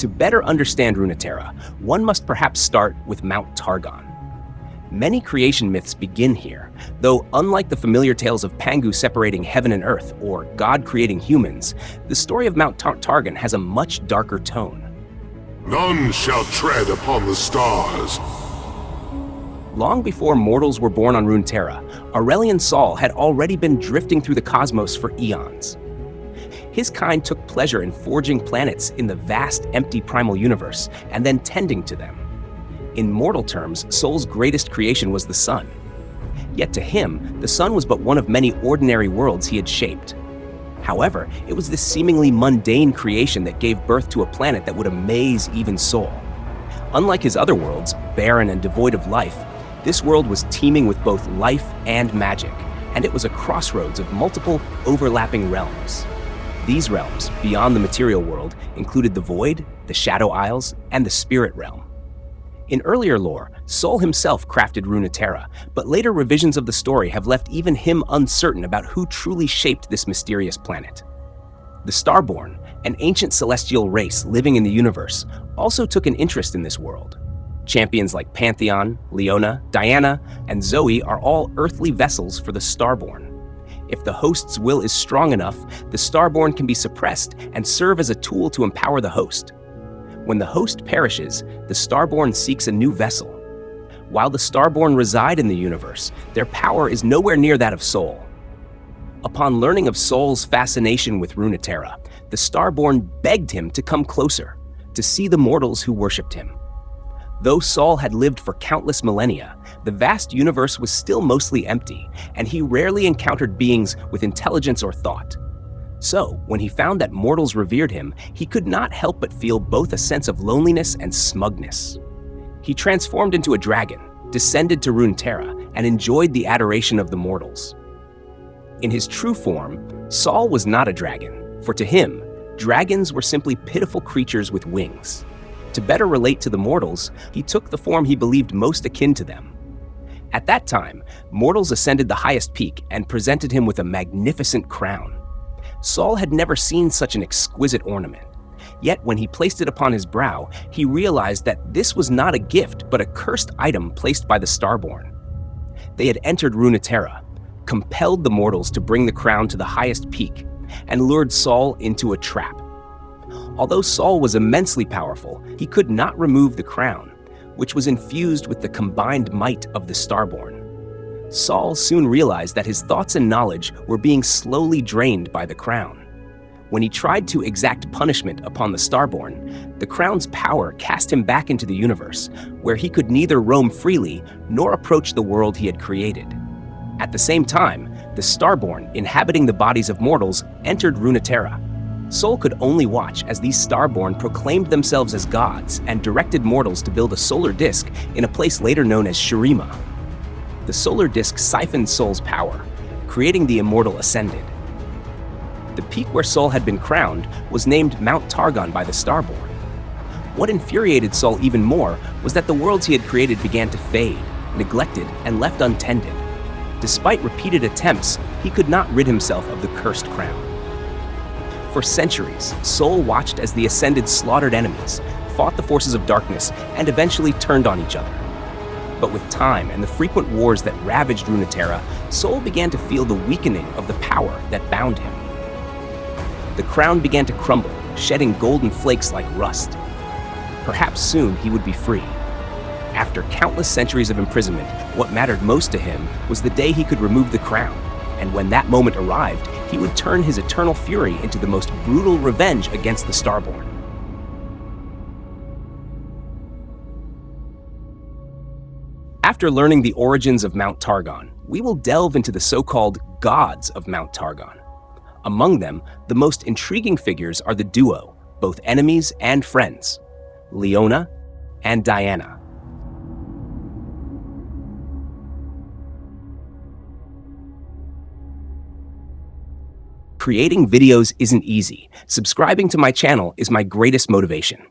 To better understand Runeterra, one must perhaps start with Mount Targon. Many creation myths begin here, though unlike the familiar tales of Pangu separating heaven and earth or God creating humans, the story of Mount Targon has a much darker tone. None shall tread upon the stars. Long before mortals were born on Runeterra, Aurelian Sol had already been drifting through the cosmos for eons. His kind took pleasure in forging planets in the vast, empty primal universe and then tending to them. In mortal terms, Sol's greatest creation was the sun. Yet to him, the sun was but one of many ordinary worlds he had shaped. However, it was this seemingly mundane creation that gave birth to a planet that would amaze even Sol. Unlike his other worlds, barren and devoid of life, this world was teeming with both life and magic, and it was a crossroads of multiple overlapping realms. These realms, beyond the material world, included the Void, the Shadow Isles, and the Spirit Realm. In earlier lore, Sol himself crafted Runeterra, but later revisions of the story have left even him uncertain about who truly shaped this mysterious planet. The Starborn, an ancient celestial race living in the universe, also took an interest in this world. Champions like Pantheon, Leona, Diana, and Zoe are all earthly vessels for the Starborn. If the host's will is strong enough, the Starborn can be suppressed and serve as a tool to empower the host. When the host perishes, the Starborn seeks a new vessel. While the Starborn reside in the universe, their power is nowhere near that of Sol. Upon learning of Sol's fascination with Runeterra, the Starborn begged him to come closer, to see the mortals who worshipped him. Though Sol had lived for countless millennia, the vast universe was still mostly empty, and he rarely encountered beings with intelligence or thought. So, when he found that mortals revered him, he could not help but feel both a sense of loneliness and smugness. He transformed into a dragon, descended to Runeterra, and enjoyed the adoration of the mortals. In his true form, Sol was not a dragon, for to him, dragons were simply pitiful creatures with wings. To better relate to the mortals, he took the form he believed most akin to them. At that time, mortals ascended the highest peak and presented him with a magnificent crown. Sol had never seen such an exquisite ornament. Yet when he placed it upon his brow, he realized that this was not a gift but a cursed item placed by the Starborn. They had entered Runeterra, compelled the mortals to bring the crown to the highest peak, and lured Sol into a trap. Although Sol was immensely powerful, he could not remove the crown, which was infused with the combined might of the Starborn. Sol soon realized that his thoughts and knowledge were being slowly drained by the crown. When he tried to exact punishment upon the Starborn, the crown's power cast him back into the universe, where he could neither roam freely nor approach the world he had created. At the same time, the Starborn, inhabiting the bodies of mortals, entered Runeterra. Sol could only watch as these Starborn proclaimed themselves as gods and directed mortals to build a solar disk in a place later known as Shurima. The solar disk siphoned Sol's power, creating the immortal Ascended. The peak where Sol had been crowned was named Mount Targon by the Starborn. What infuriated Sol even more was that the worlds he had created began to fade, neglected, and left untended. Despite repeated attempts, he could not rid himself of the cursed crown. For centuries, Sol watched as the Ascended slaughtered enemies, fought the forces of darkness, and eventually turned on each other. But with time and the frequent wars that ravaged Runeterra, Sol began to feel the weakening of the power that bound him. The crown began to crumble, shedding golden flakes like rust. Perhaps soon he would be free. After countless centuries of imprisonment, what mattered most to him was the day he could remove the crown, and when that moment arrived, he would turn his eternal fury into the most brutal revenge against the Starborn. After learning the origins of Mount Targon, we will delve into the so-called gods of Mount Targon. Among them, the most intriguing figures are the duo, both enemies and friends, Leona and Diana. Creating videos isn't easy. Subscribing to my channel is my greatest motivation.